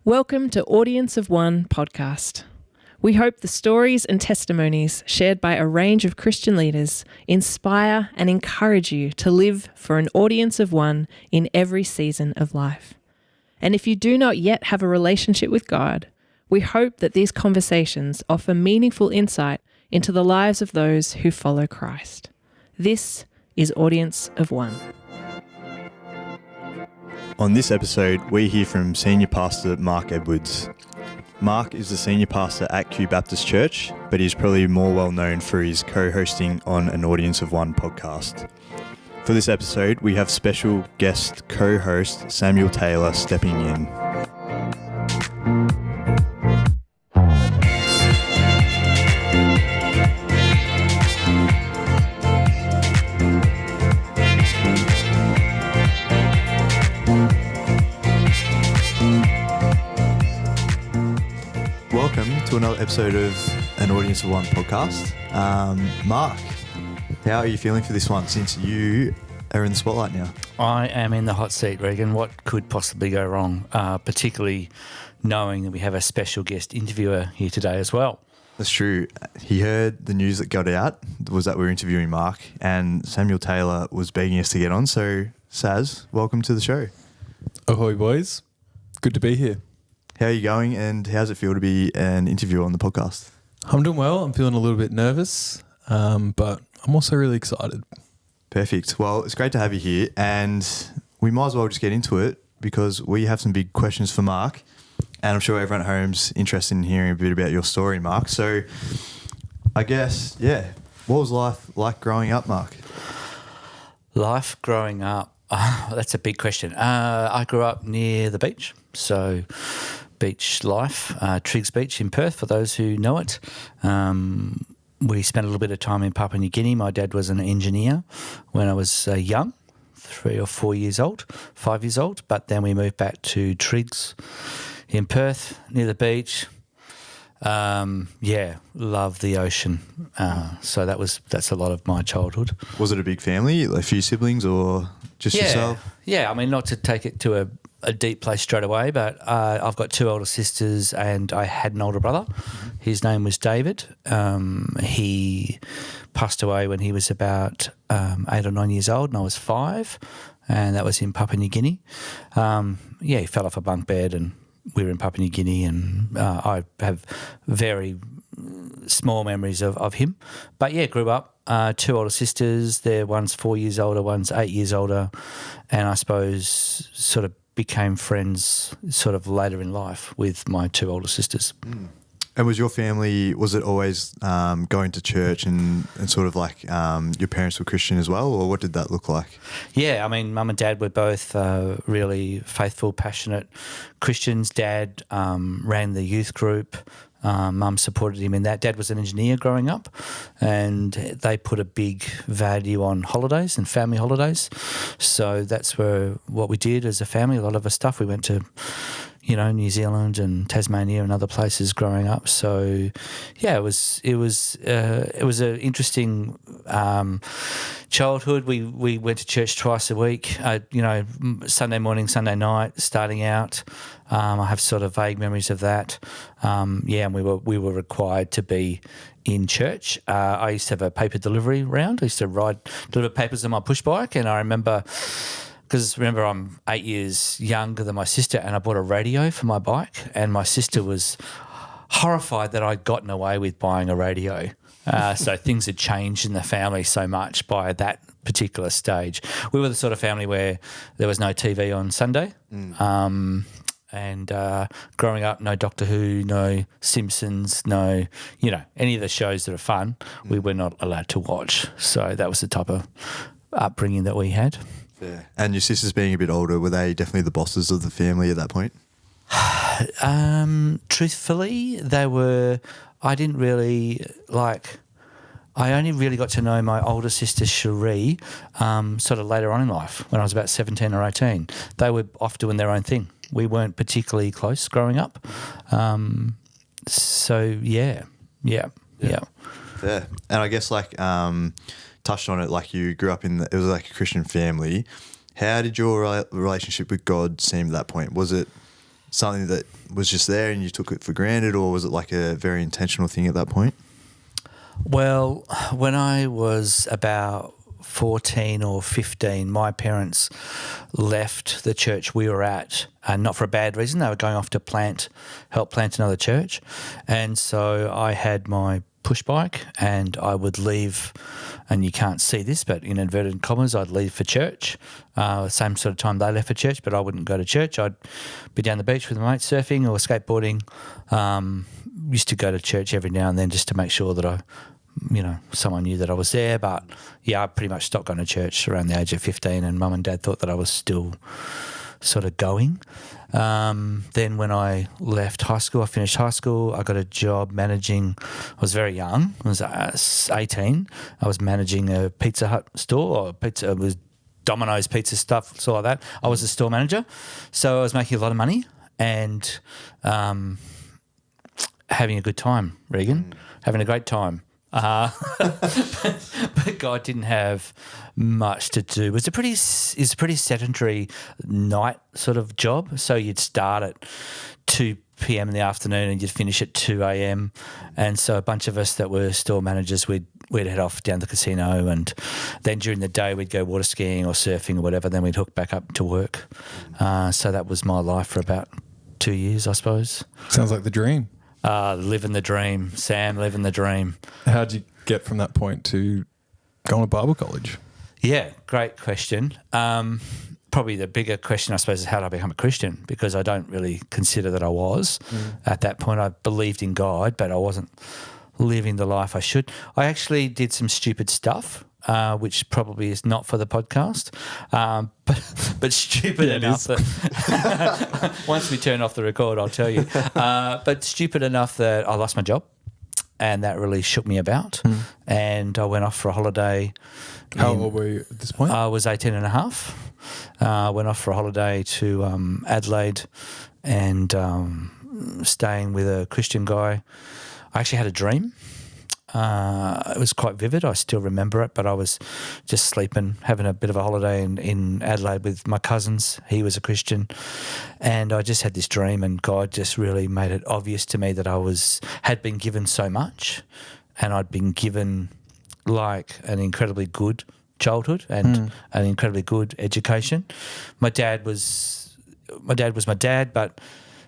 Welcome to Audience of One podcast. We hope the stories and testimonies shared by a range of Christian leaders inspire and encourage you to live for an audience of one in every season of life. And if you do not yet have a relationship with God, we hope that these conversations offer meaningful insight into the lives of those who follow Christ. This is Audience of One. On this episode, we hear from Senior Pastor Mark Edwards. Mark is the Senior Pastor at Kew Baptist Church, but he's probably more well known for his co-hosting on an Audience of One podcast. For this episode, we have special guest co-host Samuel Taylor stepping in. Welcome to another episode of an Audience of One podcast. Mark, how are you feeling for this one since you are in the spotlight now? I am in the hot seat, Regan. What could possibly go wrong, particularly knowing that we have a special guest interviewer here today as well? That's true. He heard the news that got out, was that we were interviewing Mark, and Samuel Taylor was begging us to get on. So, Saz, welcome to the show. Ahoy, boys. Good to be here. How are you going, and how does it feel to be an interviewer on the podcast? I'm doing well. I'm feeling a little bit nervous, but I'm also really excited. Perfect. Well, it's great to have you here, and we might as well just get into it because we have some big questions for Mark, and I'm sure everyone at home's interested in hearing a bit about your story, Mark. So I guess, what was life like growing up, Mark? Life growing up, that's a big question. I grew up near the beach, so beach life, Triggs Beach in Perth, for those who know it. We spent a little bit of time in Papua New Guinea. My dad was an engineer when I was young, 3 or 4 years old, 5 years old, but then we moved back to Triggs in Perth, near the beach. Love the ocean. So that's a lot of my childhood. Was it a big family, a few siblings, or just yourself? Yeah, I mean, not to take it to a deep place straight away, but I've got 2 older sisters and I had an older brother. His name was David. He passed away when he was about 8 or 9 years old and I was 5, and that was in Papua New Guinea. He fell off a bunk bed and we were in Papua New Guinea, and I have very small memories of him. But grew up, 2 older sisters. One's 4 years older, one's 8 years older, and I suppose sort of became friends sort of later in life with my 2 older sisters. Mm. And was your family, was it always going to church and sort of like your parents were Christian as well, or what did that look like? Yeah, I mean, Mum and Dad were both really faithful, passionate Christians. Dad ran the youth group. Mum supported him in that. Dad was an engineer growing up, and they put a big value on holidays and family holidays. So that's what we did as a family. A lot of our stuff, we went to New Zealand and Tasmania and other places growing up. So, it was an interesting childhood. We went to church twice a week. Sunday morning, Sunday night, starting out. I have sort of vague memories of that. And we were required to be in church. I used to have a paper delivery round. I used to deliver papers on my push bike, and I remember. Because remember, I'm 8 years younger than my sister, and I bought a radio for my bike, and my sister was horrified that I'd gotten away with buying a radio. So things had changed in the family so much by that particular stage. We were the sort of family where there was no TV on Sunday. And growing up, no Doctor Who, no Simpsons, no, any of the shows that are fun, we were not allowed to watch. So that was the type of upbringing that we had. Yeah. And your sisters being a bit older, were they definitely the bosses of the family at that point? Truthfully, they were. I didn't really I only really got to know my older sister Cherie sort of later on in life, when I was about 17 or 18. They were off doing their own thing. We weren't particularly close growing up. Yeah. And I guess touched on it, you grew up it was like a Christian family. How did your relationship with God seem at that point? Was it something that was just there and you took it for granted, or was it like a very intentional thing at that point? Well, when I was about 14 or 15, my parents left the church we were at, and not for a bad reason. They were going off to help plant another church. And so I had my push bike and I would leave, and you can't see this, but in inverted commas, I'd leave for church. Same sort of time they left for church, but I wouldn't go to church. I'd be down the beach with my mates surfing or skateboarding. Used to go to church every now and then just to make sure that someone knew that I was there. But yeah, I pretty much stopped going to church around the age of 15, and Mum and Dad thought that I was still sort of going. Then when I left high school, I finished high school, I got a job managing. I was very young. I was 18. I was managing a Pizza Hut store, it was Domino's pizza stuff, sort of like that. I was a store manager, so I was making a lot of money and having a good time, Regan, having a great time. But God didn't have much to do. It's a pretty sedentary night sort of job. So you'd start at 2 p.m. in the afternoon and you'd finish at 2 a.m. And so a bunch of us that were store managers, we'd head off down the casino, and then during the day we'd go water skiing or surfing or whatever. Then we'd hook back up to work. So that was my life for about 2 years, I suppose. Sounds like the dream. Living the dream, Sam, living the dream. How'd you get from that point to going to Bible college? Yeah, great question. Probably the bigger question, I suppose, is how did I become a Christian? Because I don't really consider that I was. At that point. I believed in God, but I wasn't living the life I should. I actually did some stupid stuff, which probably is not for the podcast, but stupid enough that once we turn off the record, I'll tell you. But stupid enough that I lost my job, and that really shook me about. And I went off for a holiday. How old were you at this point? I was 18 and a half. Went off for a holiday to Adelaide and staying with a Christian guy. I actually had a dream. It was quite vivid. I still remember it, but I was just sleeping, having a bit of a holiday in Adelaide with my cousins. He was a Christian, and I just had this dream, and God just really made it obvious to me that I had been given so much, and I'd been given like an incredibly good childhood and an incredibly good education. My dad was my dad, but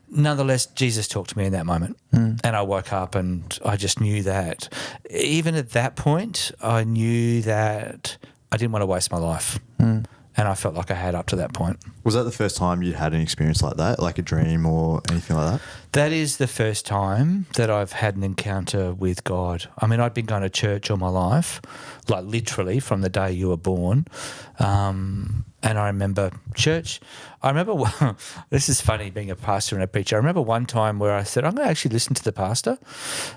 nonetheless, Jesus talked to me in that moment, and I woke up and I just knew that. Even at that point, I knew that I didn't want to waste my life, and I felt like I had up to that point. Was that the first time you'd had an experience like that, like a dream or anything like that? That is the first time that I've had an encounter with God. I mean, I'd been going to church all my life, like literally from the day you were born. And I remember church. I remember, this is funny being a pastor and a preacher. I remember one time where I said, I'm going to actually listen to the pastor,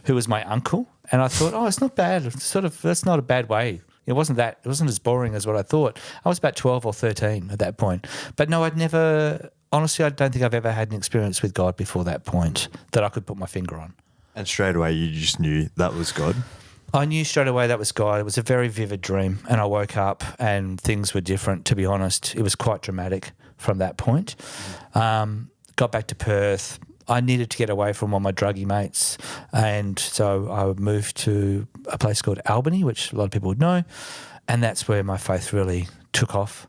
who was my uncle. And I thought, it's not bad. That's not a bad way. It wasn't as boring as what I thought. I was about 12 or 13 at that point. But no, honestly, I don't think I've ever had an experience with God before that point that I could put my finger on. And straight away you just knew that was God? I knew straight away that was God. It was a very vivid dream, and I woke up and things were different, to be honest. It was quite dramatic from that point. Got back to Perth. I needed to get away from all my druggy mates, and so I moved to a place called Albany, which a lot of people would know, and that's where my faith really took off.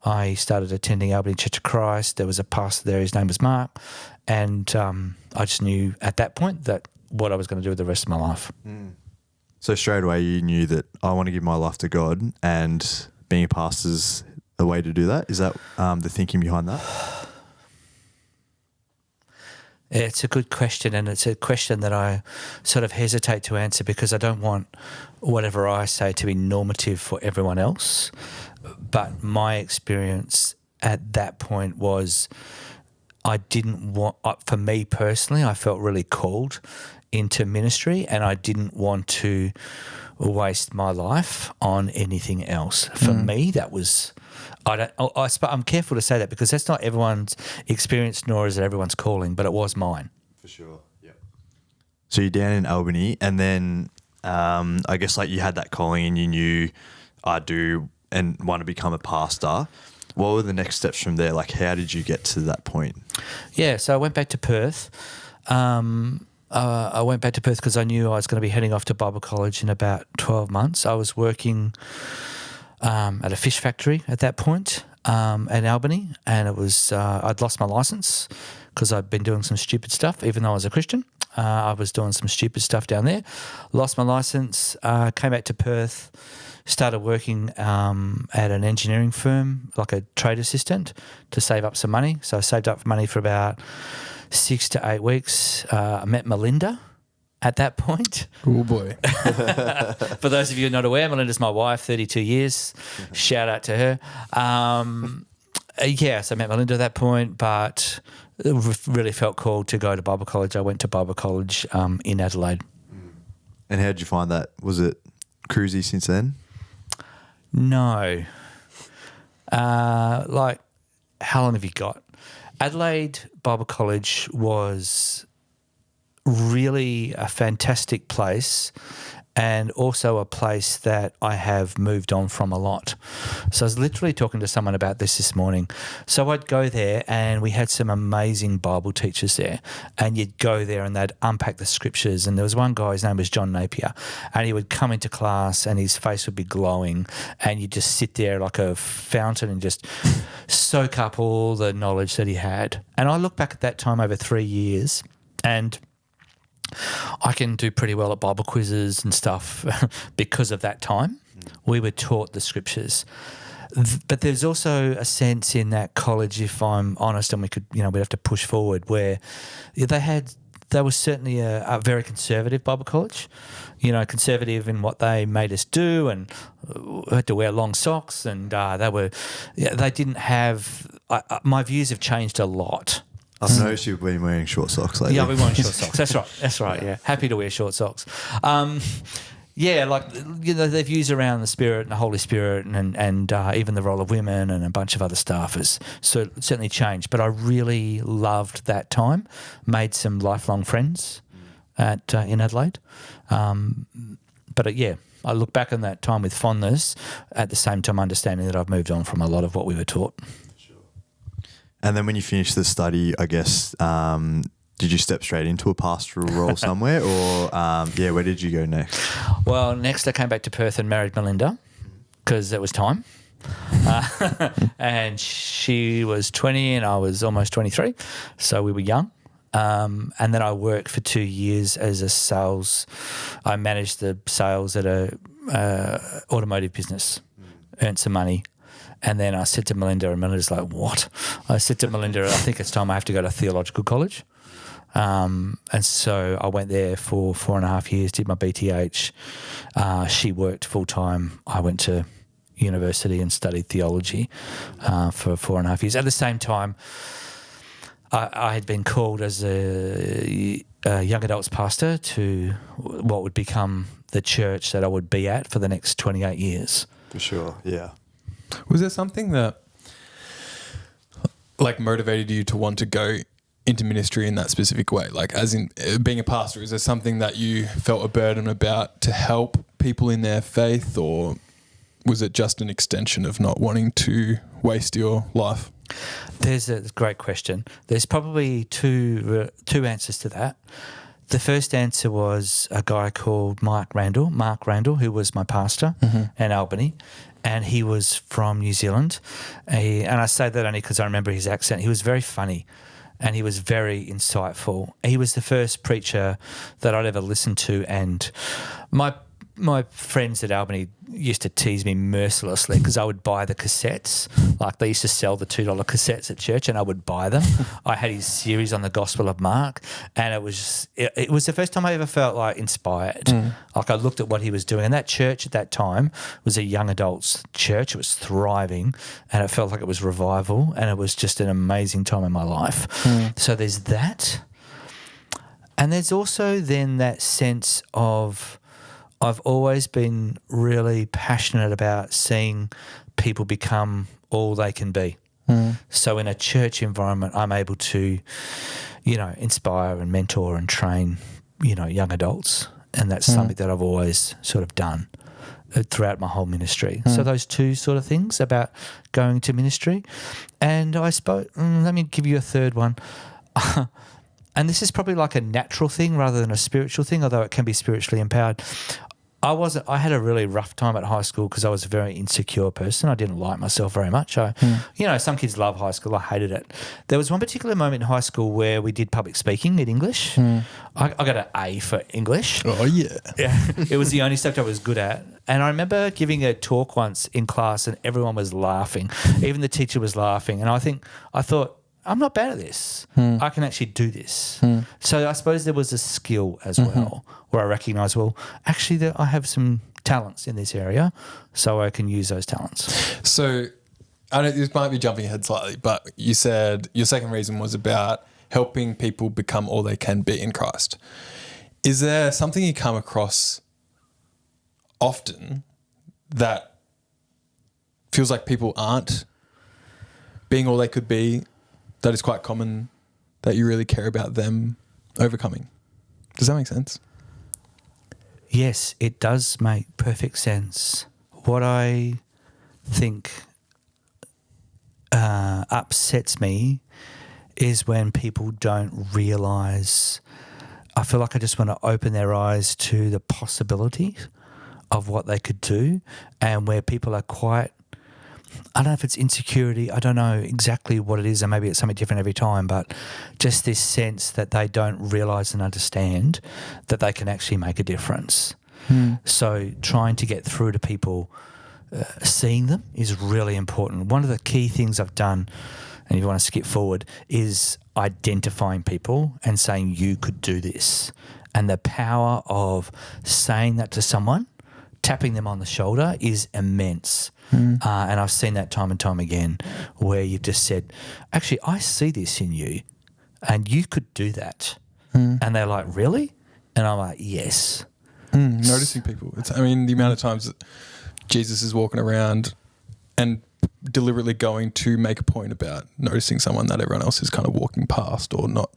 I started attending Albany Church of Christ. There was a pastor there, his name was Mark, and I just knew at that point that what I was going to do with the rest of my life. So straight away you knew that I want to give my life to God, and being a pastor's the way to do that? Is that the thinking behind that? It's a good question, and it's a question that I sort of hesitate to answer because I don't want whatever I say to be normative for everyone else. But my experience at that point was I didn't want, for me personally, I felt really called into ministry, and I didn't want to waste my life on anything else. For me, that was, I'm careful to say that because that's not everyone's experience, nor is it everyone's calling, but it was mine. For sure, yeah. So you're down in Albany, and then I guess like you had that calling and you knew I do and want to become a pastor. what were the next steps from there? Like, how did you get to that point? Yeah, so I went back to Perth. I went back to Perth because I knew I was going to be heading off to Bible college in about 12 months. I was working at a fish factory at that point in Albany, and it was I'd lost my license because I'd been doing some stupid stuff, even though I was a Christian. I was doing some stupid stuff down there. Lost my license, came back to Perth, started working at an engineering firm, like a trade assistant, to save up some money. So I saved up money for about 6 to 8 weeks. I met Melinda at that point. Oh, boy. For those of you who are not aware, Melinda's my wife, 32 years. Shout out to her. So I met Melinda at that point, but really felt called to go to Bible college. I went to Bible college in Adelaide. And how did you find that? Was it cruisy since then? No. How long have you got? Adelaide Bible College was really a fantastic place, and also a place that I have moved on from a lot. So I was literally talking to someone about this morning. So I'd go there, and we had some amazing Bible teachers there, and you'd go there and they'd unpack the scriptures. And there was one guy, his name was John Napier, and he would come into class and his face would be glowing, and you'd just sit there like a fountain and just soak up all the knowledge that he had. And I look back at that time over 3 years, and I can do pretty well at Bible quizzes and stuff because of that time. We were taught the scriptures. But there's also a sense in that college, if I'm honest, and we'd have to push forward, where they were certainly a very conservative Bible college, conservative in what they made us do, and we had to wear long socks, and they didn't have, my views have changed a lot. I've noticed you've been wearing short socks lately. Yeah, I've been wearing short socks. That's right. Yeah, happy to wear short socks. Their views around the Spirit and the Holy Spirit and even the role of women and a bunch of other stuff has certainly changed. But I really loved that time. Made some lifelong friends in Adelaide. I look back on that time with fondness. At the same time, understanding that I've moved on from a lot of what we were taught. And then when you finished the study, I guess, did you step straight into a pastoral role somewhere, or where did you go next? Well, next I came back to Perth and married Melinda because it was time. And she was 20 and I was almost 23, so we were young. And then I worked for 2 years as a sales. I managed the sales at a automotive business, earned some money. And then I said to Melinda, and Melinda's like, what? I said to Melinda, I think it's time I have to go to theological college. And so I went there for 4.5 years, did my BTH. She worked full-time. I went to university and studied theology for 4.5 years. At the same time, I had been called as a young adults pastor to what would become the church that I would be at for the next 28 years. For sure, yeah. Was there something that motivated you to want to go into ministry in that specific way? Like, as in being a pastor, is there something that you felt a burden about to help people in their faith, or was it just an extension of not wanting to waste your life? There's a great question. There's probably two answers to that. The first answer was a guy called Mark Randall, who was my pastor in Albany, and he was from New Zealand. And I say that only because I remember his accent. He was very funny and he was very insightful. He was the first preacher that I'd ever listened to, and my friends at Albany used to tease me mercilessly because I would buy the cassettes. Like, they used to sell the $2 cassettes at church, and I would buy them. I had his series on the Gospel of Mark, and it was the first time I ever felt like inspired. Like, I looked at what he was doing, and that church at that time was a young adults church. It was thriving, and it felt like it was revival, and it was just an amazing time in my life. So there's that. And there's also then that sense of, I've always been really passionate about seeing people become all they can be. So in a church environment, I'm able to, inspire and mentor and train, young adults. And that's something that I've always sort of done. throughout my whole ministry. So those two sort of things about going to ministry. And I suppose, let me give you a third one. And this is probably like a natural thing rather than a spiritual thing, although it can be spiritually empowered. I had a really rough time at high school because I was a very insecure person. I didn't like myself very much. You know, some kids love high school. I hated it. There was one particular moment in high school where we did public speaking in English. I got an A for English. Oh, yeah. Yeah, it was the only subject I was good at. And I remember giving a talk once in class and everyone was laughing. Even the teacher was laughing. And I thought, I'm not bad at this. I can actually do this. So I suppose there was a skill as well where I recognised, well, actually I have some talents in this area, so I can use those talents. So I know this might be jumping ahead slightly, but you said your second reason was about helping people become all they can be in Christ. Is there something you come across often that feels like people aren't being all they could be, that is quite common, that you really care about them overcoming? Does that make sense? Yes, it does make perfect sense. What I think upsets me is when people don't realise. I feel like I just want to open their eyes to the possibilities of what they could do, and where people are quite, I don't know if it's insecurity, I don't know exactly what it is, and maybe it's something different every time, but just this sense that they don't realise and understand that they can actually make a difference. So trying to get through to people, seeing them is really important. One of the key things I've done, and if you want to skip forward, is identifying people and saying you could do this. And the power of saying that to someone, tapping them on the shoulder, is immense. And I've seen that time and time again, where you've just said, actually, I see this in you and you could do that. And they're like, really? And I'm like, yes. Noticing people. I mean, the amount of times that Jesus is walking around and deliberately going to make a point about noticing someone that everyone else is kind of walking past, or not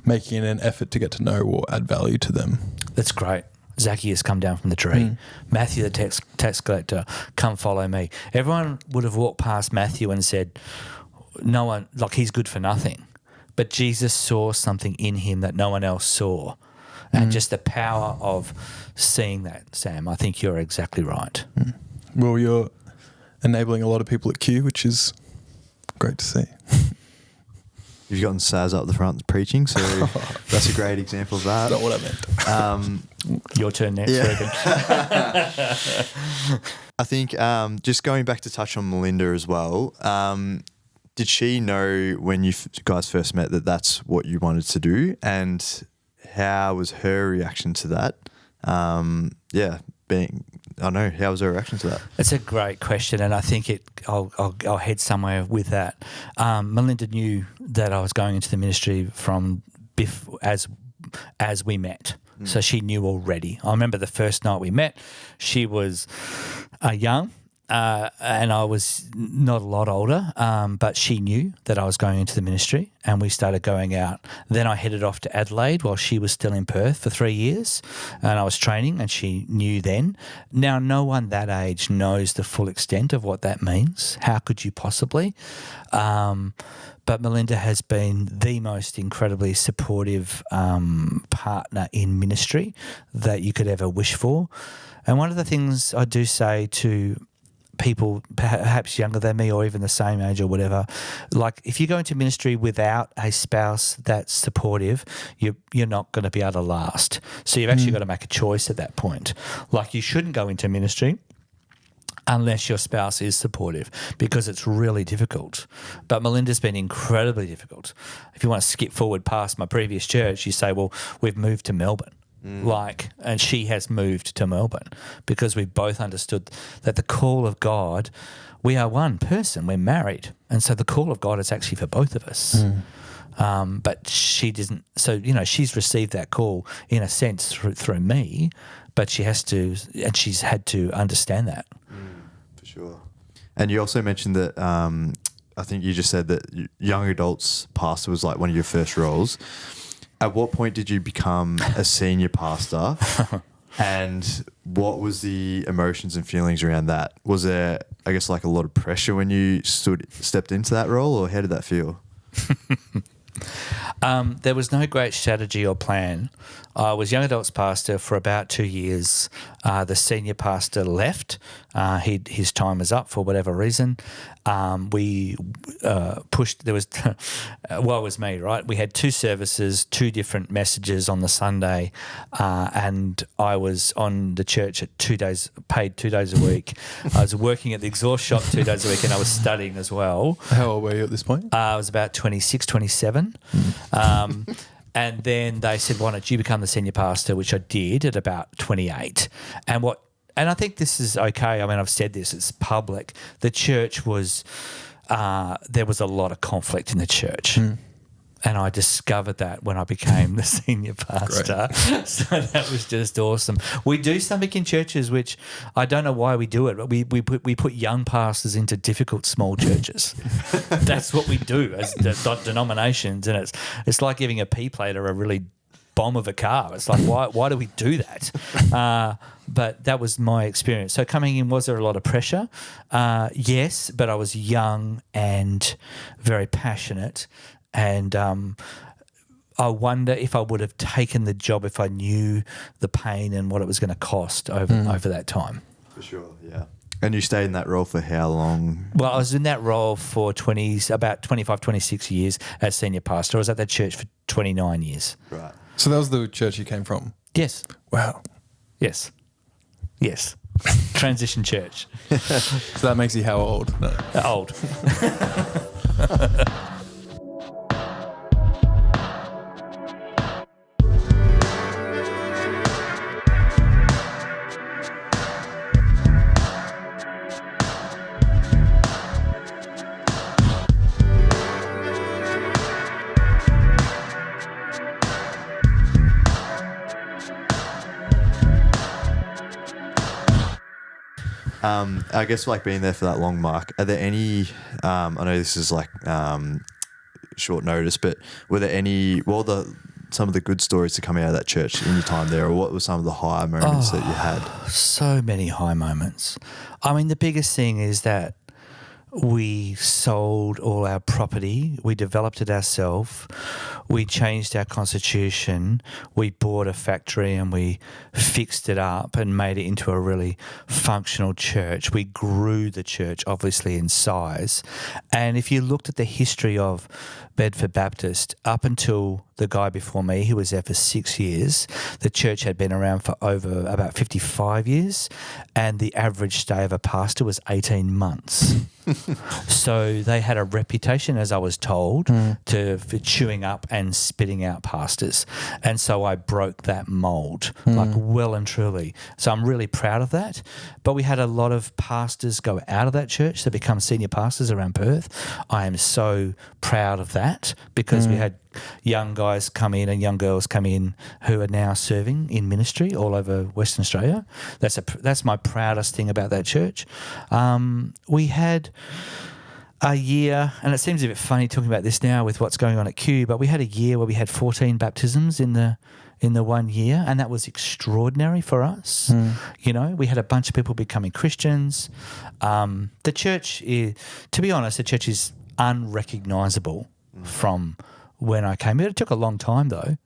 making an effort to get to know or add value to them. That's great. Zacchaeus, come down from the tree. Matthew, the tax collector, come follow me. Everyone would have walked past Matthew and said, no one, like, he's good for nothing. But Jesus saw something in him that no one else saw. And just the power of seeing that, Sam, I think you're exactly right. Well, you're enabling a lot of people at Kew, which is great to see. You've gotten Saz up the front preaching, so that's a great example of that. That's not what I meant. Your turn next, Regan. I think just going back to touch on Melinda as well, did she know when you guys first met that that's what you wanted to do? And how was her reaction to that? How was her reaction to that? It's a great question, and I think I'll head somewhere with that. Melinda knew that I was going into the ministry from as we met, so she knew already. I remember the first night we met, she was young. And I was not a lot older, but she knew that I was going into the ministry, and we started going out. Then I headed off to Adelaide while she was still in Perth for 3 years, and I was training, and she knew then. Now, no one that age knows the full extent of what that means. How could you possibly? But Melinda has been the most incredibly supportive partner in ministry that you could ever wish for. And one of the things I do say to people perhaps younger than me, or even the same age or whatever, like, if you go into ministry without a spouse that's supportive, you're not going to be able to last. So you've actually got to make a choice at that point. Like, you shouldn't go into ministry unless your spouse is supportive, because it's really difficult. But Melinda's been incredibly difficult. If you want to skip forward past my previous church, you say, well, we've moved to Melbourne. And she has moved to Melbourne because we both understood that the call of God, we are one person, we're married. And so the call of God is actually for both of us. But she didn't, so, she's received that call in a sense through me, but she has to, and she's had to understand that. For sure. And you also mentioned that, I think you just said that young adults pastor was like one of your first roles. At what point did you become a senior pastor? And what was the emotions and feelings around that? Was there, I guess, like a lot of pressure when you stepped into that role, or how did that feel? There was no great strategy or plan. I was young adults pastor for about 2 years. The senior pastor left. His time was up for whatever reason. We pushed. There was, well, it was me, right? We had 2 services, 2 different messages on the Sunday, and I was on the church at 2 days, paid 2 days a week. I was working at the exhaust shop 2 days a week, and I was studying as well. How old were you at this point? I was about 26, 27. And then they said, why don't you become the senior pastor, which I did at about 28. And I think this is okay. I mean, I've said this, it's public. The church was, there was a lot of conflict in the church. And I discovered that when I became the senior pastor. So that was just awesome. We do something in churches which I don't know why we do it, but we put young pastors into difficult small churches. That's what we do as denominations, and it's like giving a P plater a really bomb of a car. It's like, why do we do that? But that was my experience. So coming in, was there a lot of pressure? Yes, but I was young and very passionate. And I wonder if I would have taken the job if I knew the pain and what it was going to cost over that time. For sure, yeah. And you stayed in that role for how long? Well, I was in that role for about 25, 26 years as senior pastor. I was at that church for 29 years. Right. So that was the church you came from? Yes. Wow. Yes. Transition church. So that makes you how old? No. Old. I guess like being there for that long, Mark, are there any, I know this is like short notice, but what were some of the good stories to come out of that church in your time there, or what were some of the high moments that you had? So many high moments. I mean, the biggest thing is that we sold all our property. We developed it ourselves. We changed our constitution. We bought a factory and we fixed it up and made it into a really functional church. We grew the church, obviously, in size. And if you looked at the history of Bedford Baptist, up until the guy before me, who was there for 6 years, the church had been around for over about 55 years, and the average stay of a pastor was 18 months. So they had a reputation, as I was told, for chewing up and spitting out pastors. And so I broke that mould, like well and truly. So I'm really proud of that. But we had a lot of pastors go out of that church to become senior pastors around Perth. I am so proud of that, because we had young guys come in and young girls come in who are now serving in ministry all over Western Australia. That's my proudest thing about that church. We had a year, and it seems a bit funny talking about this now with what's going on at Kew, but we had a year where we had 14 baptisms in the 1 year, and that was extraordinary for us. You know, we had a bunch of people becoming Christians. The church to be honest, the church is unrecognisable from when I came here. It took a long time though.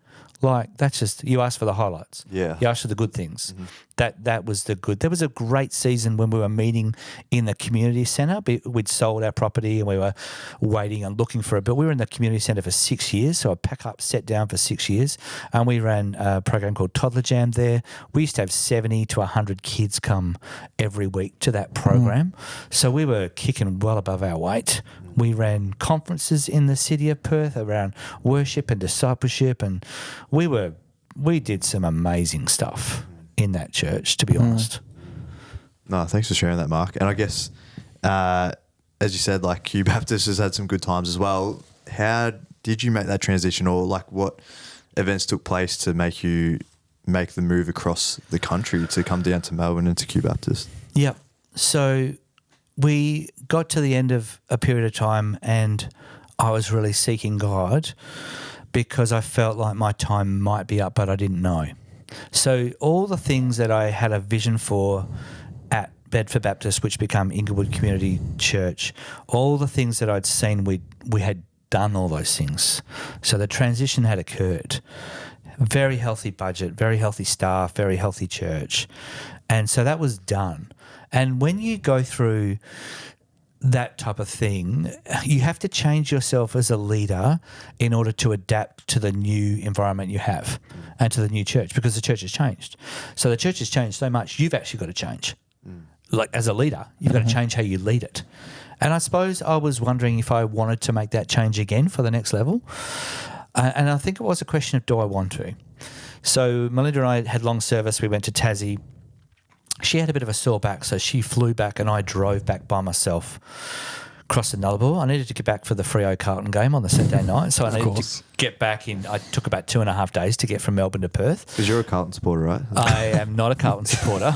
Like, that's just, you asked for the highlights. Yeah. You asked for the good things. That was the good. There was a great season when we were meeting in the community centre. We'd sold our property and we were waiting and looking for it. But we were in the community centre for 6 years. So I pack up, set down for 6 years. And we ran a program called Toddler Jam there. We used to have 70 to 100 kids come every week to that program. So we were kicking well above our weight. We ran conferences in the city of Perth around worship and discipleship, and we did some amazing stuff in that church, to be honest. No, thanks for sharing that, Mark. And I guess, as you said, like Kew Baptist has had some good times as well. How did you make that transition, or like what events took place to make you make the move across the country to come down to Melbourne and to Kew Baptist? Yep. So we got to the end of a period of time and I was really seeking God, because I felt like my time might be up, but I didn't know. So all the things that I had a vision for at Bedford Baptist, which became Inglewood Community Church, all the things that I'd seen, we had done all those things. So the transition had occurred. Very healthy budget, very healthy staff, very healthy church. And so that was done. And when you go through that type of thing, you have to change yourself as a leader in order to adapt to the new environment you have and to the new church, because the church has changed. So the church has changed so much, you've actually got to change. Like as a leader, you've got to change how you lead it. And I suppose I was wondering if I wanted to make that change again for the next level. And I think it was a question of, do I want to? So Melinda and I had long service. We went to Tassie. She had a bit of a sore back, so she flew back and I drove back by myself across the Nullarbor. I needed to get back for the Freo Carlton game on the Saturday night, so I needed to get back in. I took about 2.5 days to get from Melbourne to Perth. Because you're a Carlton supporter, right? I am not a Carlton supporter.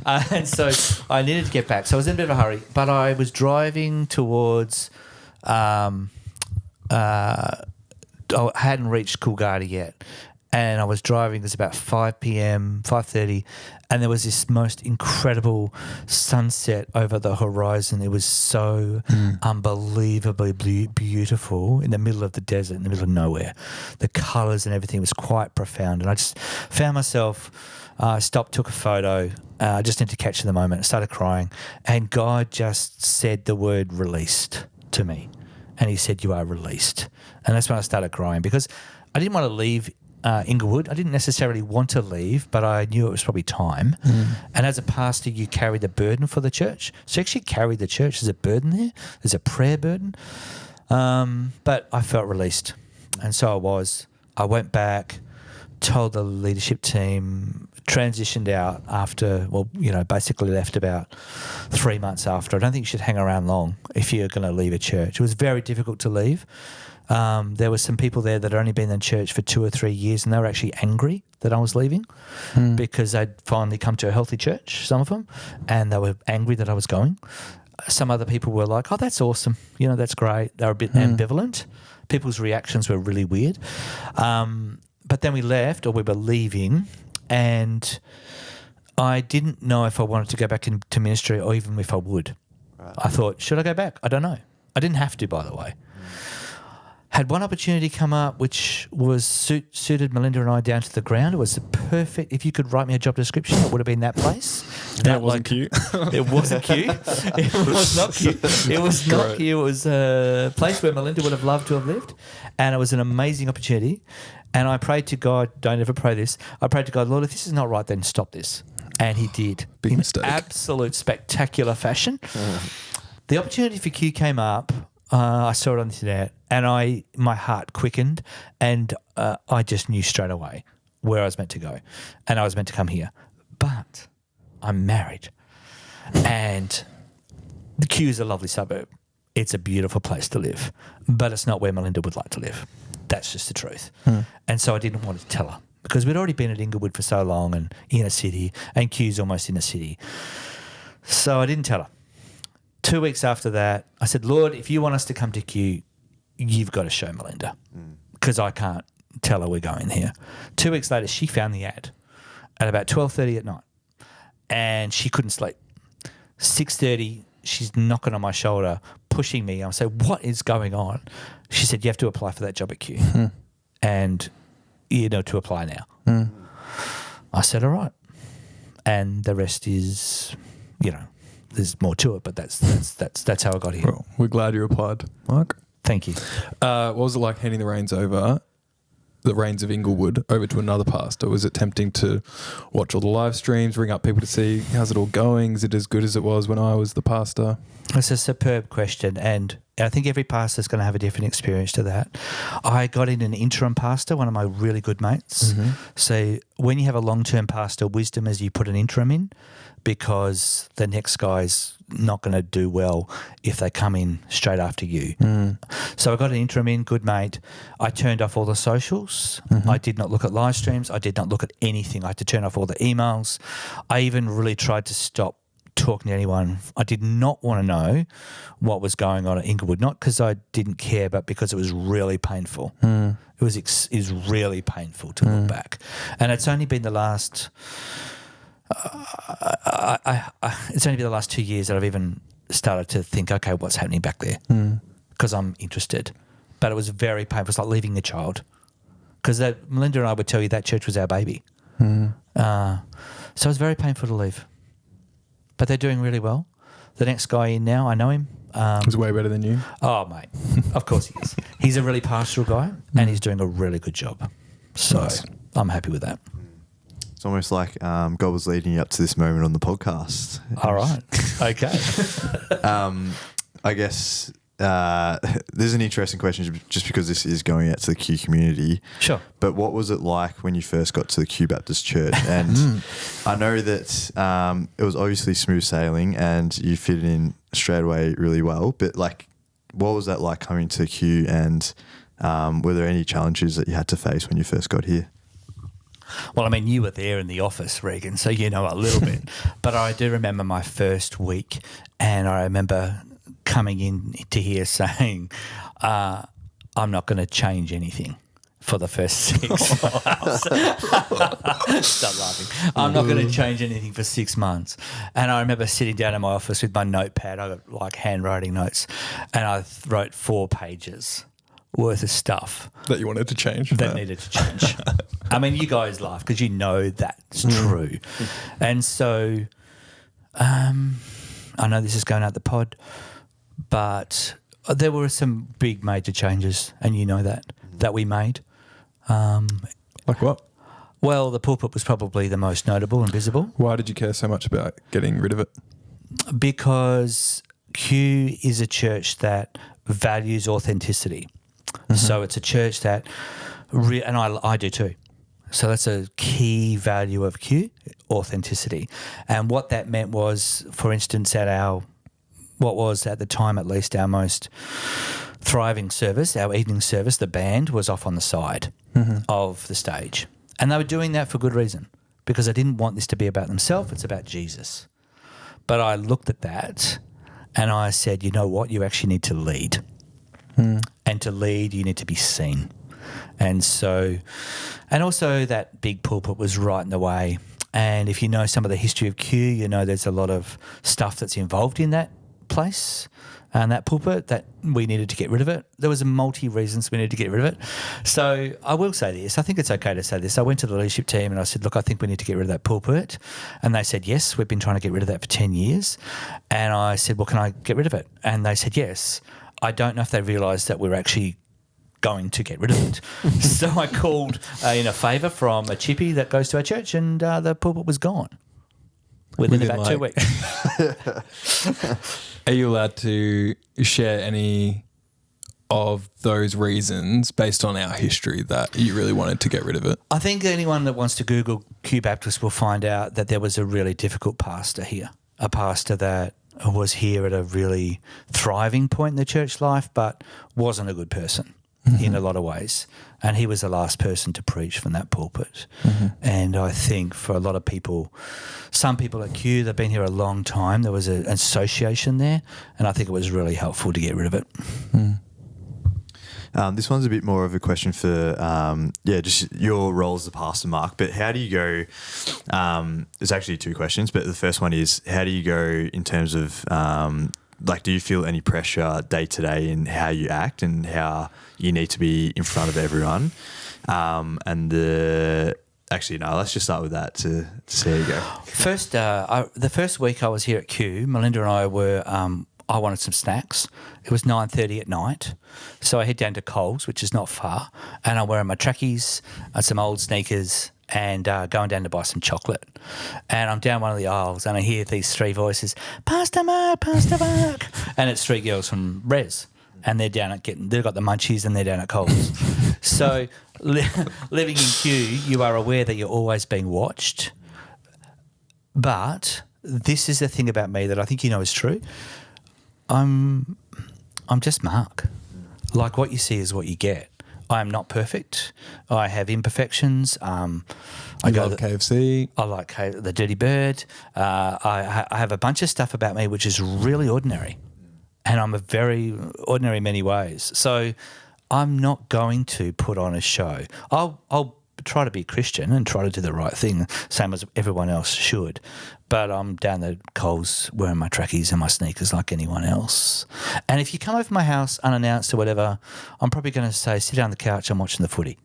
And so I needed to get back. So I was in a bit of a hurry, but I was driving towards... I hadn't reached Coolgardie yet, and I was driving. It was about 5 p.m, 5:30, and there was this most incredible sunset over the horizon. It was so unbelievably beautiful in the middle of the desert, in the middle of nowhere. The colours and everything was quite profound, and I just found myself... stopped, took a photo, just need to catch the moment, started crying, and God just said the word released to me. And he said, you are released. And that's when I started crying, because I didn't want to leave Inglewood. I didn't necessarily want to leave, but I knew it was probably time. And as a pastor, you carry the burden for the church. So you actually carry the church. There's a burden there. There's a prayer burden. But I felt released. And so I was. I went back, told the leadership team, transitioned out after, basically left about 3 months after. I don't think you should hang around long if you're going to leave a church. It was very difficult to leave. There were some people there that had only been in church for 2 or 3 years, and they were actually angry that I was leaving because they'd finally come to a healthy church, some of them, and they were angry that I was going. Some other people were like, oh, that's awesome. That's great. They were a bit ambivalent. People's reactions were really weird. But then we left, or we were leaving, and I didn't know if I wanted to go back into ministry or even if I would. Right. I thought, should I go back? I don't know. I didn't have to, by the way. Had one opportunity come up which was suited Melinda and I down to the ground. It was the perfect, if you could write me a job description, it would have been that place. That wasn't Kew. It wasn't Kew. It was not Kew. It was not Kew. It was a place where Melinda would have loved to have lived, and it was an amazing opportunity. And I prayed to God, don't ever pray this, I prayed to God, Lord, if this is not right, then stop this. And he did. Big mistake. Absolute spectacular fashion. The opportunity for Kew came up. I saw it on the internet, and my heart quickened, and I just knew straight away where I was meant to go, and I was meant to come here. But I'm married, and the Kew is a lovely suburb. It's a beautiful place to live, but it's not where Melinda would like to live. That's just the truth. And so I didn't want to tell her, because we'd already been at Inglewood for so long and inner city, and Kew's almost inner city. So I didn't tell her. 2 weeks after that, I said, Lord, if you want us to come to Kew, you've got to show Melinda, because I can't tell her we're going here. 2 weeks later, she found the ad at about 12:30 at night, and she couldn't sleep. 6:30, she's knocking on my shoulder, pushing me. I said, what is going on? She said, you have to apply for that job at Kew, and to apply now. I said, all right. And the rest is, there's more to it, but that's how I got here. Well, we're glad you applied, Mark. Thank you. What was it like handing the reins of Inglewood over to another pastor? Was it tempting to watch all the live streams, ring up people to see how's it all going? Is it as good as it was when I was the pastor? It's a superb question, and I think every pastor is going to have a different experience to that. I got in an interim pastor, one of my really good mates. So when you have a long-term pastor, wisdom is you put an interim in, because the next guy's not going to do well if they come in straight after you. So I got an interim in, good mate. I turned off all the socials. I did not look at live streams. I did not look at anything. I had to turn off all the emails. I even really tried to stop talking to anyone. I did not want to know what was going on at Inglewood, not because I didn't care, but because it was really painful. It was really painful to look back. And it's only been the last it's only been the last 2 years that I've even started to think, okay, what's happening back there? Because I'm interested. But it was very painful. It's like leaving a child. Because Melinda and I would tell you that church was our baby. So it was very painful to leave. But they're doing really well. The next guy in now, I know him. He's way better than you. Oh, mate. Of course he is. He's a really pastoral guy and he's doing a really good job. So Nice. I'm happy with that. It's almost like God was leading you up to this moment on the podcast. All right. Okay. I guess there's an interesting question just because this is going out to the Kew community. Sure. But what was it like when you first got to the Kew Baptist Church? And I know that it was obviously smooth sailing and you fit in straight away really well. But like, what was that like coming to Kew, and were there any challenges that you had to face when you first got here? Well, I mean, you were there in the office, Regan, so you know a little bit. But I do remember my first week, and I remember coming in to here saying, I'm not going to change anything for the first 6 months. Stop laughing. I'm not going to change anything for 6 months. And I remember sitting down in my office with my notepad. I got like handwriting notes, and I wrote 4 pages worth of stuff That you wanted to change? that needed to change. I mean, you guys laugh because you know that's true. And so I know this is going out the pod, but there were some big major changes, and you know that we made. Like what? Well, the pulpit was probably the most notable and visible Why did you care so much about getting rid of it? because Kew is a church that values authenticity. So it's a church that, and I do too. So that's a key value of Kew, authenticity. And what that meant was, for instance, what was at the time at least our most thriving service, our evening service, the band was off on the side of the stage. And they were doing that for good reason, because they didn't want this to be about themselves, it's about Jesus. But I looked at that and I said, you know what, you actually need to lead. And to lead, you need to be seen. And so, and also that big pulpit was right in the way. And if you know some of the history of Kew, you know there's a lot of stuff that's involved in that place and that pulpit that we needed to get rid of it. There was a reasons we needed to get rid of it. So I will say this. I think it's okay to say this. I went to the leadership team and I said, look, I think we need to get rid of that pulpit. And they said, yes, we've been trying to get rid of that for 10 years. And I said, well, can I get rid of it? And they said, yes. I don't know if they realised that we're actually going to get rid of it. So I called in a favour from a chippy that goes to our church, and the pulpit was gone within about 2 weeks. Are you allowed to share any of those reasons based on our history that you really wanted to get rid of it? I think anyone that wants to Google Kew Baptist will find out that there was a really difficult pastor here, a pastor that was here at a really thriving point in the church life but wasn't a good person in a lot of ways. And he was the last person to preach from that pulpit. And I think for a lot of people, some people at Kew, they've been here a long time, there was an association there, and I think it was really helpful to get rid of it. This one's a bit more of a question for, just your role as the pastor, Mark. But how do you go? There's actually 2 questions, but the first one is, how do you go in terms of, do you feel any pressure day to day in how you act and how you need to be in front of everyone? Let's just start with that to see how you go. First, the first week I was here at Kew, Melinda and I were. I wanted some snacks. It was 9:30 at night, so I head down to Coles, which is not far, and I'm wearing my trackies, some old sneakers, and going down to buy some chocolate. And I'm down one of the aisles, and I hear these 3 voices, Pastor Mark, and it's 3 girls from Res, and they're down they've got the munchies, and they're down at Coles. So living in Kew, you are aware that you're always being watched, but this is the thing about me that I think you know is true. I'm just Mark. Like, what you see is what you get. I am not perfect. I have imperfections. I love KFC. I like the Dirty Bird. I have a bunch of stuff about me which is really ordinary, and I'm a very ordinary in many ways. So I'm not going to put on a show. I'll try to be a Christian and try to do the right thing, same as everyone else should. But I'm down the Coles wearing my trackies and my sneakers like anyone else. And if you come over my house unannounced or whatever, I'm probably going to say, sit down on the couch, I'm watching the footy.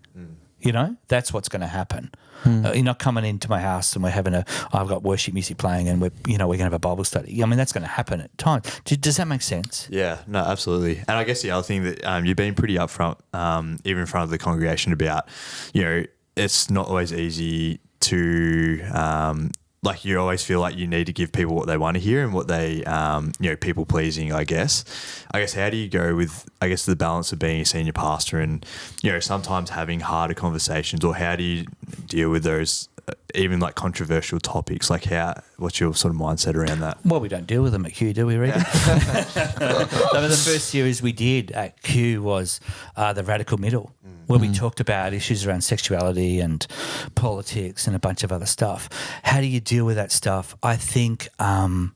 You know, that's what's going to happen. You're not coming into my house and I've got worship music playing and we're going to have a Bible study. I mean, that's going to happen at times. Does that make sense? Yeah, no, absolutely. And I guess the other thing that you've been pretty upfront, even in front of the congregation about, it's not always easy to, you always feel like you need to give people what they want to hear and what they, people pleasing, I guess. How do you go with, the balance of being a senior pastor and, sometimes having harder conversations, or how do you deal with those, even like controversial topics? What's your sort of mindset around that? Well, we don't deal with them at Kew, do we, Regan? The first series we did at Kew was the Radical Middle, where we talked about issues around sexuality and politics and a bunch of other stuff. How do you deal with that stuff? I think at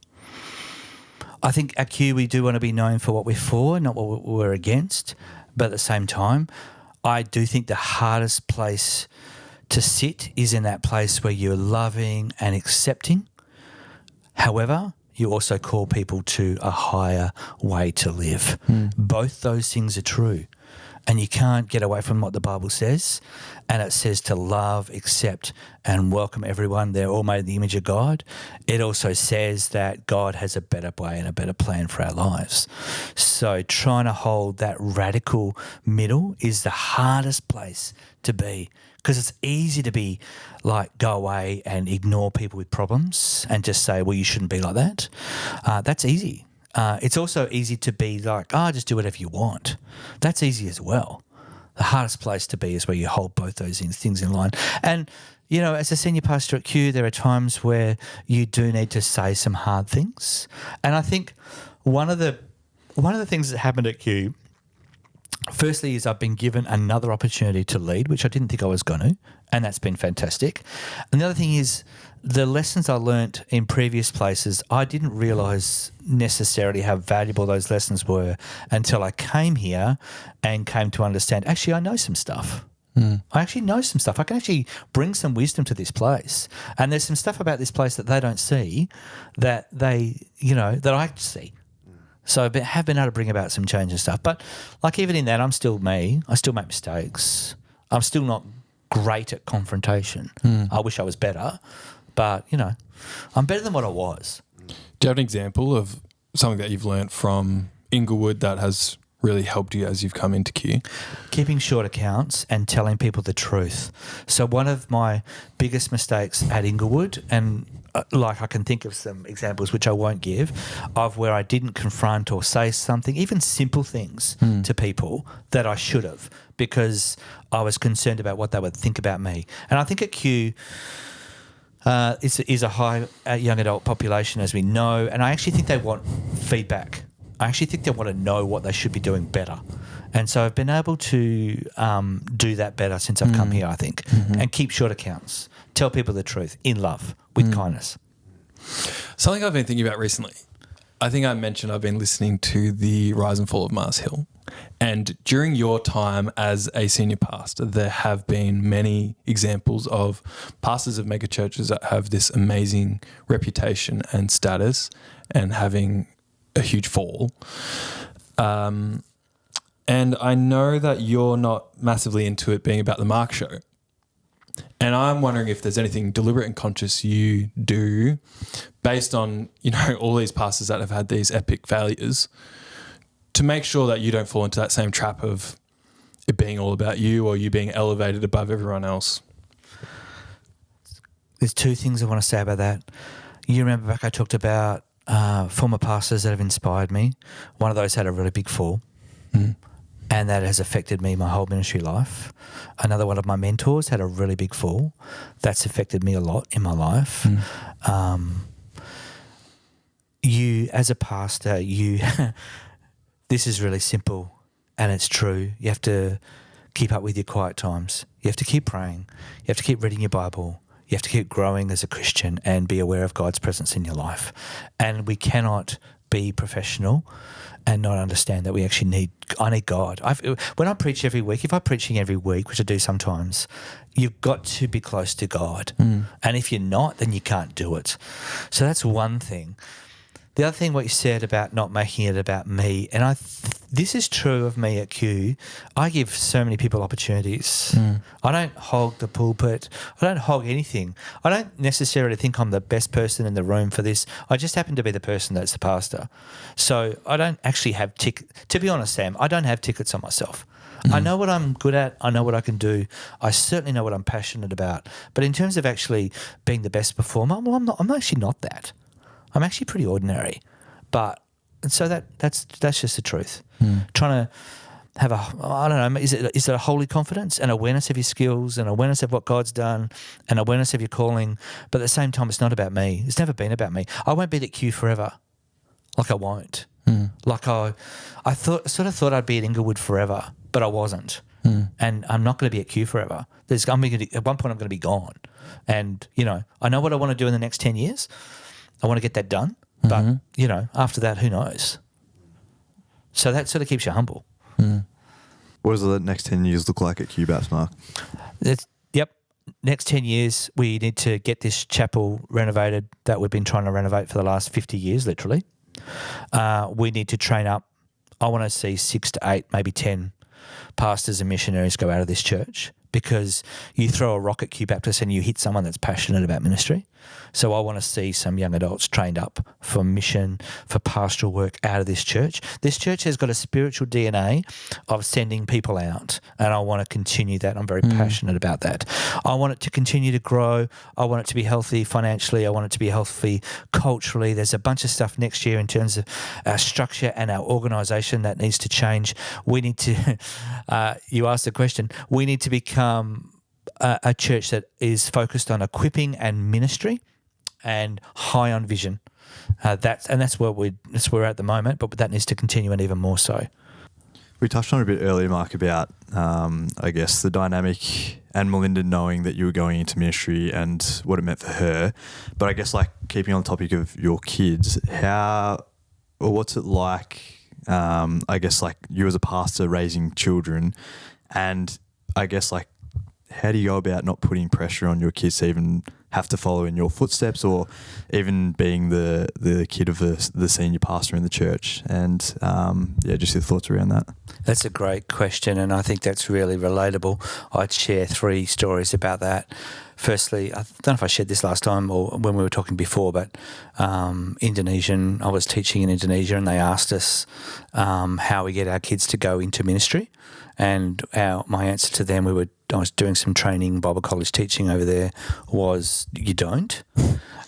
Kew we do want to be known for what we're for, not what we're against. But at the same time, I do think the hardest place to sit is in that place where you're loving and accepting. However, you also call people to a higher way to live. Both those things are true. And you can't get away from what the Bible says. And it says to love, accept, and welcome everyone. They're all made in the image of God. It also says that God has a better way and a better plan for our lives. So trying to hold that radical middle is the hardest place to be, because it's easy to be go away and ignore people with problems and just say, well, you shouldn't be like that. That's easy. It's also easy to be just do whatever you want. That's easy as well. The hardest place to be is where you hold both those things in line. And, as a senior pastor at Kew, there are times where you do need to say some hard things. And I think one of the things that happened at Kew, firstly, is I've been given another opportunity to lead, which I didn't think I was going to, and that's been fantastic. And the other thing is the lessons I learnt in previous places, I didn't realise necessarily how valuable those lessons were until I came here and came to understand, actually, I know some stuff. I actually know some stuff. I can actually bring some wisdom to this place. And there's some stuff about this place that they don't see that that I see. So I have been able to bring about some change and stuff. But even in that, I'm still me. I still make mistakes. I'm still not great at confrontation. I wish I was better. But, I'm better than what I was. Do you have an example of something that you've learnt from Inglewood that has really helped you as you've come into Kew? Keeping short accounts and telling people the truth. So one of my biggest mistakes at Inglewood, and I can think of some examples which I won't give, of where I didn't confront or say something, even simple things to people that I should have, because I was concerned about what they would think about me. And I think at Kew, is a high young adult population, as we know, and I actually think they want feedback. I actually think they want to know what they should be doing better. And so I've been able to do that better since I've come here, I think, and keep short accounts. Tell people the truth in love, with kindness. Something I've been thinking about recently, I think I mentioned I've been listening to the Rise and Fall of Mars Hill. And during your time as a senior pastor, there have been many examples of pastors of mega churches that have this amazing reputation and status and having a huge fall. And I know that you're not massively into it being about the Mark show. And I'm wondering if there's anything deliberate and conscious you do based on, all these pastors that have had these epic failures to make sure that you don't fall into that same trap of it being all about you or you being elevated above everyone else. There's two things I want to say about that. You remember back I talked about former pastors that have inspired me. One of those had a really big fall. And that has affected me my whole ministry life. Another one of my mentors had a really big fall. That's affected me a lot in my life. You, as a pastor, this is really simple and it's true. You have to keep up with your quiet times. You have to keep praying. You have to keep reading your Bible. You have to keep growing as a Christian and be aware of God's presence in your life. And we cannot be professional and not understand that I need God. When I preach every week, if I'm preaching every week, which I do sometimes, you've got to be close to God. And if you're not, then you can't do it. So that's one thing. The other thing, what you said about not making it about me, and this is true of me at Kew. I give so many people opportunities. I don't hog the pulpit. I don't hog anything. I don't necessarily think I'm the best person in the room for this. I just happen to be the person that's the pastor. So I don't actually have to be honest, Sam, I don't have tickets on myself. I know what I'm good at. I know what I can do. I certainly know what I'm passionate about. But in terms of actually being the best performer, well, I'm actually not that. I'm actually pretty ordinary, and so that's just the truth. Trying to have I don't know, is it a holy confidence and awareness of your skills and awareness of what God's done and awareness of your calling, but at the same time, it's not about me. It's never been about me. I won't be at Kew forever, like I won't. Like I thought I'd be at Inglewood forever, but I wasn't. And I'm not going to be at Kew forever. At one point, I'm going to be gone. And I know what I want to do in the next 10 years. I want to get that done, but, after that, who knows? So that sort of keeps you humble. What does the next 10 years look like at Kew Baptist, Mark? Next 10 years, we need to get this chapel renovated that we've been trying to renovate for the last 50 years, literally. We need to train up. I want to see 6 to 8, maybe 10 pastors and missionaries go out of this church, because you throw a rock at Kew Baptist and you hit someone that's passionate about ministry. So I want to see some young adults trained up for mission, for pastoral work out of this church. This church has got a spiritual DNA of sending people out, and I want to continue that. I'm very passionate about that. I want it to continue to grow. I want it to be healthy financially. I want it to be healthy culturally. There's a bunch of stuff next year in terms of our structure and our organisation that needs to change. We need to, you asked the question, we need to become a church that is focused on equipping and ministry and high on vision. That's where we're at the moment, but that needs to continue, and even more so. We touched on it a bit earlier, Mark, about I guess the dynamic and Melinda knowing that you were going into ministry and what it meant for her. But I guess, like, keeping on the topic of your kids, what's it like? I guess, like, you as a pastor raising children, and I guess, like, how do you go about not putting pressure on your kids to even have to follow in your footsteps, or even being the kid of the senior pastor in the church? And just your thoughts around that. That's a great question, and I think that's really relatable. I'd share 3 stories about that. Firstly, I don't know if I shared this last time or when we were talking before, but Indonesian, I was teaching in Indonesia, and they asked us how we get our kids to go into ministry. And my answer to them, I was doing some training, Bible college teaching over there, was you don't.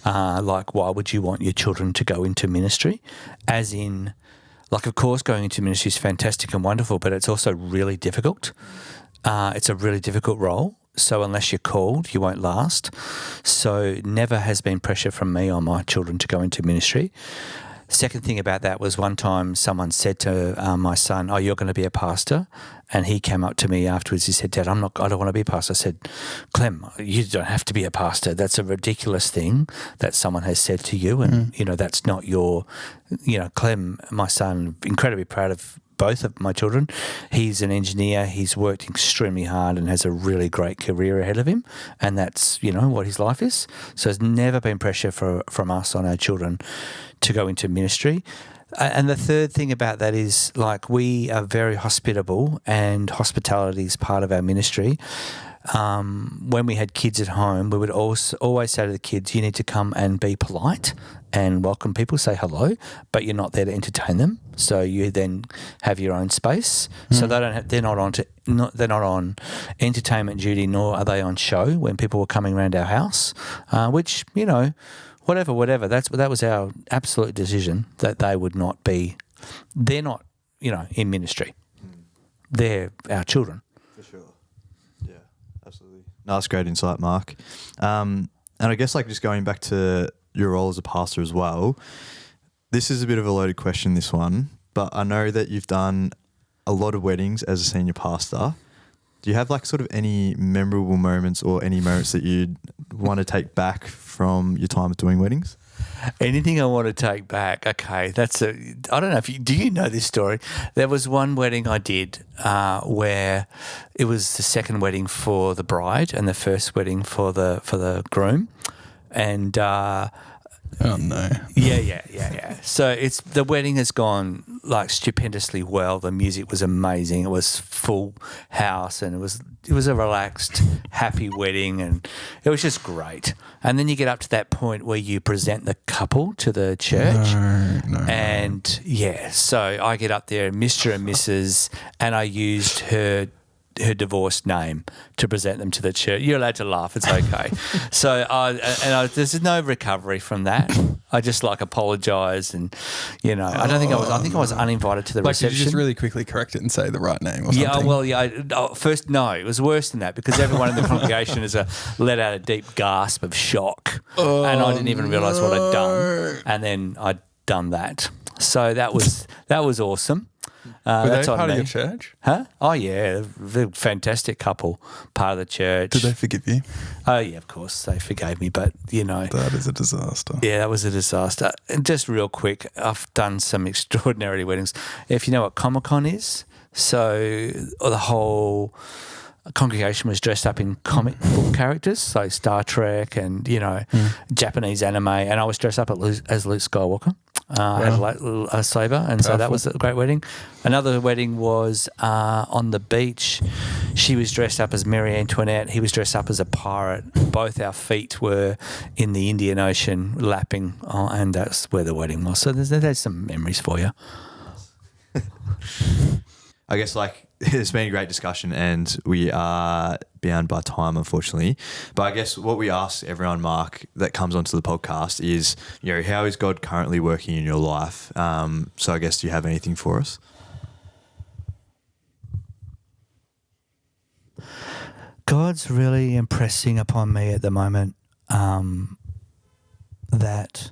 Like, why would you want your children to go into ministry? As in, like, of course, going into ministry is fantastic and wonderful, but it's also really difficult. It's a really difficult role. So unless you're called, you won't last. So never has been pressure from me on my children to go into ministry. Second thing about that was, one time someone said to my son, "Oh, you're going to be a pastor," and he came up to me afterwards. He said, "Dad, I don't want to be a pastor." I said, "Clem, you don't have to be a pastor. That's a ridiculous thing that someone has said to you, and that's not your, Clem, my son, incredibly proud of both of my children. He's an engineer. He's worked extremely hard and has a really great career ahead of him, and that's what his life is. So there's never been pressure from us on our children to go into ministry." And the third thing about that is, like, we are very hospitable, and hospitality is part of our ministry. When we had kids at home, we would always say to the kids, you need to come and be polite and welcome people, say hello, but you're not there to entertain them. So you then have your own space. So they're not on entertainment duty, nor are they on show when people were coming around our house, which, whatever. That was our absolute decision, that they would not be. They're not, in ministry. They're our children. For sure. Yeah, absolutely. No, that's great insight, Mark. And I guess, like, just going back to your role as a pastor as well, this is a bit of a loaded question, this one, but I know that you've done a lot of weddings as a senior pastor. Do you have like sort of any memorable moments or any moments that you'd want to take back from your time doing weddings? Anything I want to take back? Okay, I don't know do you know this story? There was one wedding I did where it was the second wedding for the bride and the first wedding for the groom, and Oh no. Yeah. So the wedding has gone like stupendously well. The music was amazing. It was full house, and it was a relaxed, happy wedding, and it was just great. And then you get up to that point where you present the couple to the church. No. And yeah, so I get up there, Mr. and Mrs., and I used her divorced name to present them to the church. You're allowed to laugh; it's okay. So, there's no recovery from that. I just apologised, and I think I was uninvited to the reception. Did you just really quickly correct it and say the right name or something? Yeah, well, first, no, it was worse than that because everyone in the congregation has let out a deep gasp of shock, and I didn't even realise what I'd done, and then I'd done that. So that was awesome. Were that's they on part of me. your church? Huh? Oh, yeah. They're a fantastic couple, part of the church. Did they forgive you? Oh, yeah, of course. They forgave me, but, That is a disaster. Yeah, that was a disaster. And just real quick, I've done some extraordinary weddings. If you know what Comic-Con is, so the whole congregation was dressed up in comic book characters, so Star Trek and, Japanese anime, and I was dressed up as Luke Skywalker. I had a lightsaber, and so that was a great wedding. Another wedding was on the beach. She was dressed up as Marie Antoinette. He was dressed up as a pirate. Both our feet were in the Indian Ocean lapping, and that's where the wedding was. So there's some memories for you. I guess it's been a great discussion, and we are bound by time, unfortunately. But I guess what we ask everyone, Mark, that comes onto the podcast is, how is God currently working in your life? So I guess, do you have anything for us? God's really impressing upon me at the moment that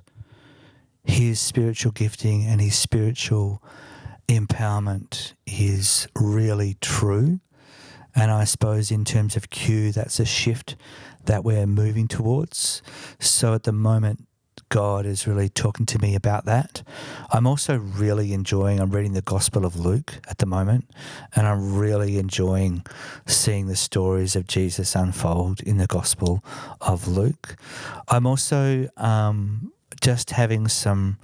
his spiritual gifting and his spiritual empowerment is really true. And I suppose in terms of Kew, that's a shift that we're moving towards. So at the moment, God is really talking to me about that. I'm also really I'm reading the Gospel of Luke at the moment, and I'm really enjoying seeing the stories of Jesus unfold in the Gospel of Luke. I'm also just having some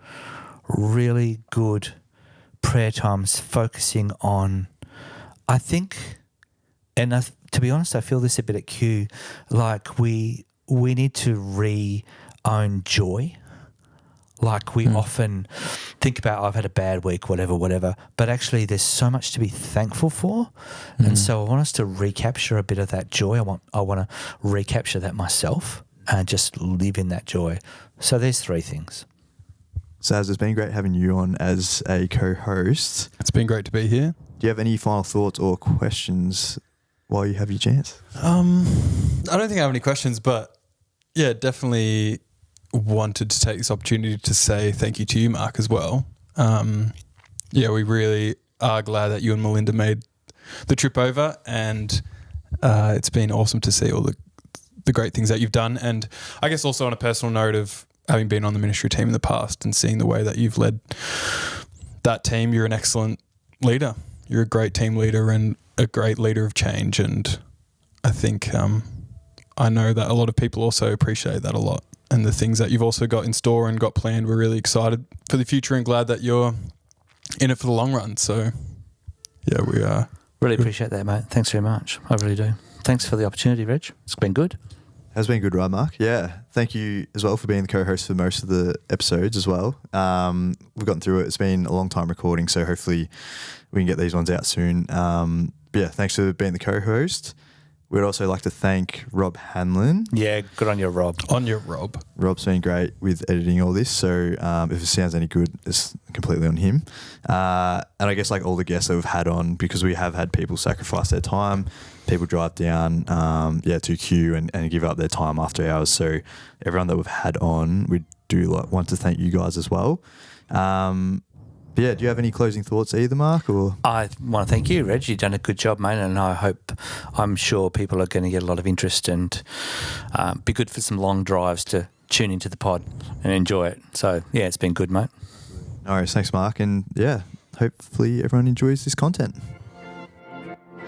really good prayer times focusing on, I think, and to be honest, I feel this a bit at Kew, we need to re-own joy. We often think about, I've had a bad week, whatever, but actually there's so much to be thankful for. And so I want us to recapture a bit of that joy. I want to recapture that myself and just live in that joy. So there's three things. Saz, it's been great having you on as a co-host. It's been great to be here. Do you have any final thoughts or questions while you have your chance? I don't think I have any questions, but yeah, definitely wanted to take this opportunity to say thank you to you, Mark, as well. We really are glad that you and Melinda made the trip over, and it's been awesome to see all the great things that you've done. And I guess also on a personal note of having been on the ministry team in the past and seeing the way that you've led that team, you're an excellent leader. You're a great team leader and a great leader of change. And I think I know that a lot of people also appreciate that a lot. And the things that you've also got in store and got planned, we're really excited for the future and glad that you're in it for the long run. So, yeah, we are. Really appreciate that, mate. Thanks very much. I really do. Thanks for the opportunity, Reg. It's been good. Has been good, right, Mark? Yeah. Thank you as well for being the co-host for most of the episodes as well. We've gotten through it. It's been a long time recording, so hopefully we can get these ones out soon. But yeah, thanks for being the co-host. We'd also like to thank Rob Hanlon. Yeah, good on you, Rob. On your Rob. Rob's been great with editing all this, so if it sounds any good, it's completely on him. And I guess all the guests that we've had on, because we have had people sacrifice their time, people drive down to Kew and give up their time after hours. So everyone that we've had on, we do want to thank you guys as well. But yeah, do you have any closing thoughts either, Mark? Or I want to thank you, Reg. You've done a good job, mate, and I'm sure people are going to get a lot of interest and be good for some long drives to tune into the pod and enjoy it. So, yeah, it's been good, mate. No worries, thanks, Mark. And yeah, hopefully everyone enjoys this content.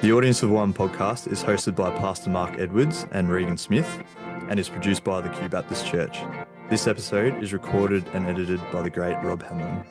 The Audience of One podcast is hosted by Pastor Mark Edwards and Regan Smith and is produced by the Kew Baptist Church. This episode is recorded and edited by the great Rob Hamlin.